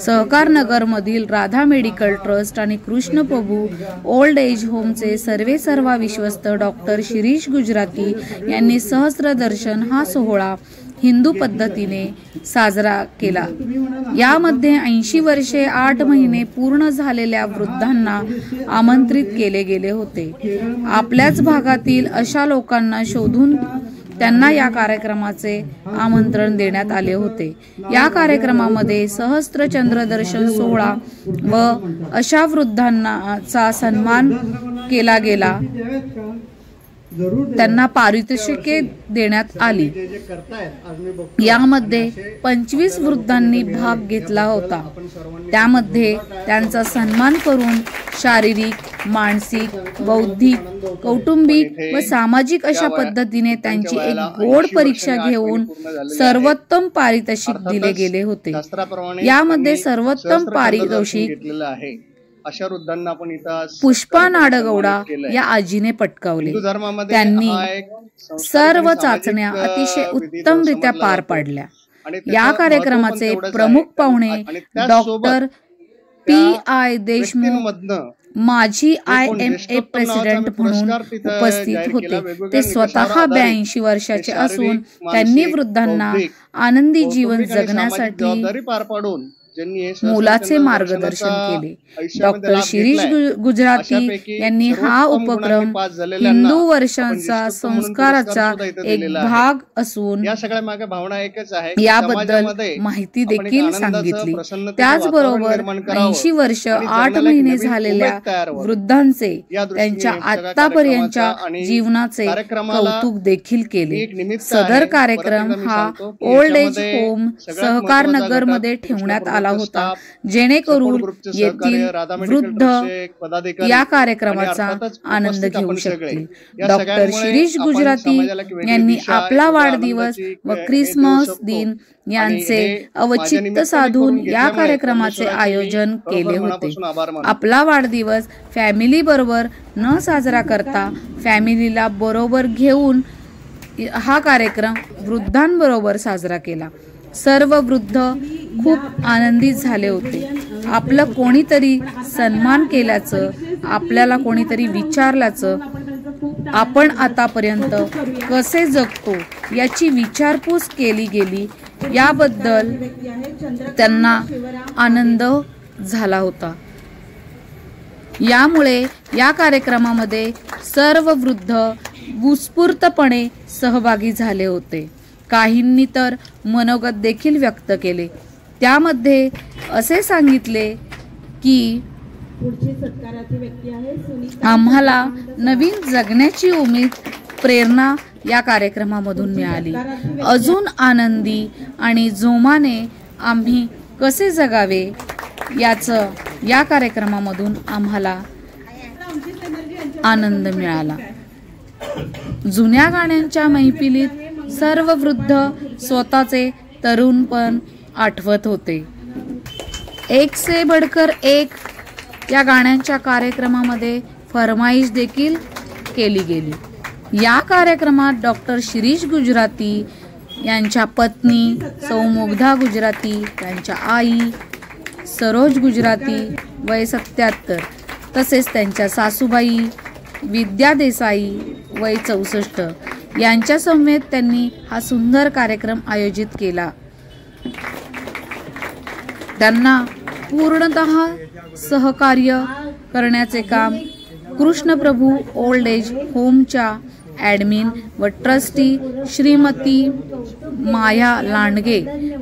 सहकार नगरमधील Radha medical trust आणि कृष्ण प्रभू ओल्ड एज होमचे सर्वेसर्वा विश्वस्त डॉक्टर शिरीष गुजराती यांनी सहस्त्र दर्शन हा सोहळा हिंदू पद्धतीने साजरा केला। यामध्ये 80 वर्षे 8 महिने पूर्ण झालेल्या वृद्धांना आमंत्रित केले गेले होते। आपल्याच भागातील अशा लोकांना शोधून त्यांना या कार्यक्रमाचे आमंत्रण देण्यात आले होते। या कार्यक्रमामध्ये सहस्त्र चंद्र दर्शन सोहळा व अशा वृद्धांचा सन्मान केला गेला। त्यांना पारितोषिके देण्यात आली। यामध्ये 25 वृद्धांनी भाग घेतला होता। त्यामध्ये त्यांचा सन्मान करून शारीरिक, मानसिक, बौद्धिक, कौटुंबिक व सामाजिक अशा पद्धतीने त्यांची एक गोड परीक्षा घेऊन सर्वोत्तम पारितोषिक दिले गेले होते। यामध्ये सर्वोत्तम पारितोषिक अशा वृद्धांना आपण इथं पुष्पा नाडगौडा या आजीने पटकावले। त्यांनी सर्व चाचण्या अतिशय उत्तमरित्या पार पाडल्या। या कार्यक्रमाचे प्रमुख पाहुणे डॉक्टर पी.आय. देशमुख माजी IMA प्रेसिडेंट म्हणून उपस्थित होते। ते स्वतः 82 वर्षाचे असून त्यांनी वृद्धांना आनंदी जीवन जगण्यासाठी मोलाचे मार्गदर्शन केले। डॉक्टर शिरीष गुजराती यांनी हा उपक्रम हिंदू वर्षांचा संस्काराचा एक भाग असून याबद्दल माहिती देखील सांगितली। त्याचबरोबर 80 वर्ष 8 महिने झालेल्या वृद्धांचे त्यांच्या आतापर्यंतच्या जीवनाचे कौतुक देखील केले। सदर कार्यक्रम हा old age home Sahakar Nagar मध्ये ठेवण्यात आला होता, जेणेकरून येथील वृद्ध या कार्यक्रमाचा आनंद घेऊ शकतील। डॉक्टर शिरीष गुजराती यांनी आपला वाढदिवस व ख्रिसमस दिन यांचे औचित्य साधून या कार्यक्रमाचे आयोजन केले होते। आपला वाढदिवस फॅमिली बरोबर न साजरा करता फॅमिलीला बरोबर घेऊन हा कार्यक्रम वृद्धांबरोबर साजरा केला। सर्व वृद्ध खूप आनंदित झाले होते। आपलं कोणीतरी सन्मान केल्याचं, आपल्याला कोणीतरी विचारल्याचं, आपण आतापर्यंत कसे जगतो याची विचारपूस केली गेली, याबद्दल त्यांना आनंद झाला होता। यामुळे या कार्यक्रमामध्ये सर्व वृद्ध उत्स्फूर्तपणे सहभागी झाले होते। काहींनी तर मनोगत देखील व्यक्त केले। त्यामध्ये असे सांगितले की आम्हाला नवीन जगण्याची उमेद, प्रेरणा या कार्यक्रमामधून मिळाली। अजून आनंदी आणि जोमाने आम्ही कसे जगावे याचं या कार्यक्रमामधून आम्हाला आनंद मिळाला। जुन्या गाण्यांच्या मैफिलीत सर्व वृद्ध स्वतःचे तरुणपण आठवत होते। एक से बढ़कर एक या गाण्यांच्या कार्यक्रमामध्ये फरमाईश देखील केली गेली। या कार्यक्रमात डॉक्टर शिरीष गुजराती यांच्या पत्नी सौ मुग्धा गुजराती, त्यांच्या आई सरोज गुजराती वय 77, तसेच त्यांच्या सासूबाई विद्या देसाई वय 64 यांच्या समेत त्यांनी हा सुंदर कार्यक्रम आयोजित केला। त्यांना पूर्णतः सहकार्य करण्याचे काम कृष्ण प्रभू ओल्ड एज होमच्या ॲडमिन व ट्रस्टी श्रीमती माया लांडगे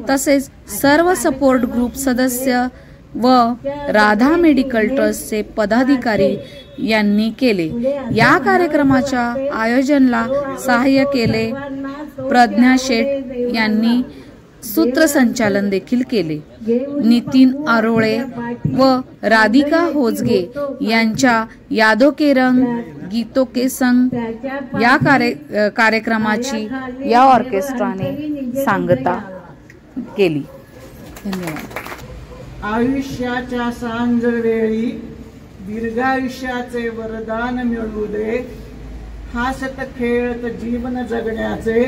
तसेच सर्व सपोर्ट ग्रुप सदस्य व राधा मेडिकल ट्रस्टचे पदाधिकारी यांनी केले। या कार्यक्रमाच्या आयोजनाला सहाय्य केले प्रज्ञा शेठ यांनी सूत्रसंचालन देखील केले। नितीन आरोळे व राधिका होजगे यांच्या यादों के रंग गीतों के संग या कार्यक्रमाची या ऑर्केस्ट्राने सांगता केली। धन्यवाद। आयुष्याच्या सांजवेळी दीर्घायुष्याचे वरदान मिळू दे, हासत खेळत जीवन जगण्याचे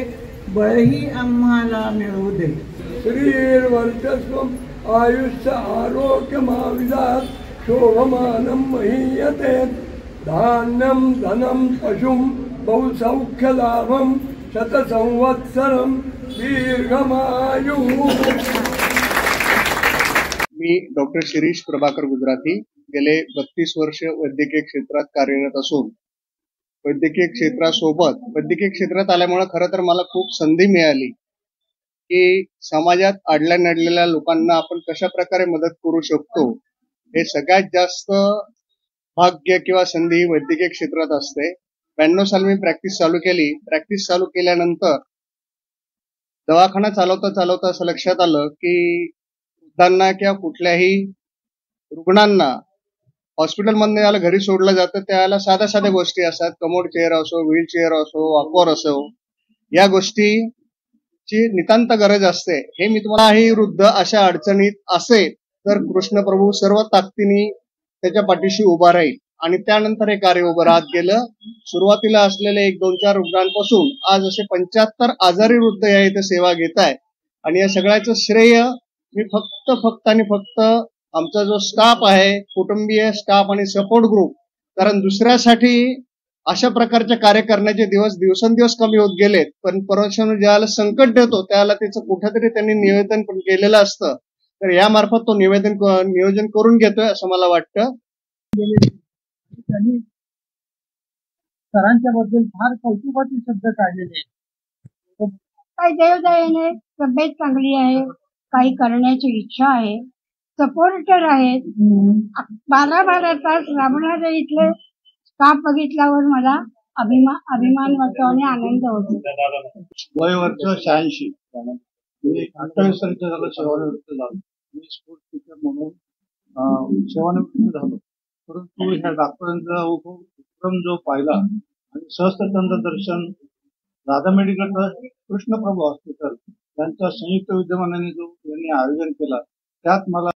बळही आम्हाला मिळू दे. शरीर वर्चस्वम आयुष्य आरोग्य महाविदात शोभमानं महीयते. धान्यम धनम पशुम बहुसौख्य लाभम शतसंवत्सरम दीर्घमायु. मी डॉक्टर शिरीष प्रभाकर गुजराती गेले 32 वर्ष वैद्यकीय क्षेत्रात कार्यरत असून वैद्यकीय क्षेत्रासोबत वैद्यकीय क्षेत्रात आल्यामुळे खरं तर मला खूप संधी मिळाली की समाजात अडल्या नडलेल्या लोकांना आपण कशा प्रकारे मदत करू शकतो. हे सगळ्यात जास्त भाग्य किंवा संधी वैद्यकीय क्षेत्रात असते. 92 साली मी प्रॅक्टिस चालू केली. प्रॅक्टिस चालू केल्यानंतर दवाखाना चालवता चालवता असं लक्षात आलं की वृद्धांना किंवा कुठल्याही रुग्णांना हॉस्पिटलमधनं याला घरी सोडलं जातं त्याला साध्या साध्या गोष्टी असतात. कमोड चेअर असो, व्हीलचेअर असो, वॉकर असो, या गोष्टीची नितांत गरज असते. हे मी तुम्हाला ही वृद्ध अशा अडचणीत असेल तर कृष्णप्रभू सर्व ताकदीने त्याच्या पाठीशी उभा राहील आणि त्यानंतर हे कार्य उभं राहत गेलं. सुरुवातीला असलेले 1-2-4 रुग्णांपासून आज असे 75 आजारी वृद्ध या इथे सेवा घेत आहे आणि या सगळ्याचं श्रेय मी फक्त आणि फक्त आमचा जो स्टाफ आहे, कुटुंबीय स्टाफ आणि सपोर्ट ग्रुप, कारण दुसऱ्यासाठी अशा प्रकारचे कार्य करण्याचे दिवस दिवसेंदिवस कमी होत गेलेत. पण परमेश्वर ज्याला संकट देतो त्याला त्याचं कुठेतरी त्यांनी निवेदन पण केलेलं असतं. तर यामार्फत तो नियोजन करून घेतोय असं मला वाटतं. त्यांनी सरांच्या बद्दल फार कौतुकाचे शब्द काढलेले आहेत. काही देवदयेने तब्येत चांगली आहे, काही करण्याची इच्छा आहे, सपोर्टर आहेत. 12 तास राबणारे इथले स्टाफ बघितल्यावर मला अभिमान वाटतो आणि आनंद होतो. वय वर्ष 86. मी 28 वर्ष झालं सेवानिवृत्त झालो. मी स्पोर्ट्स टीचर म्हणून सेवानिवृत्त झालो. परंतु ह्या डॉक्टरांचा उपक्रम जो पाहिला आणि सहस्त्रचंद्र दर्शन राधा मेडिकल ट्रस्ट कृष्णप्रभू हॉस्पिटल यांच्या संयुक्त विद्यमानाने जो यांनी आयोजन केला त्यात मला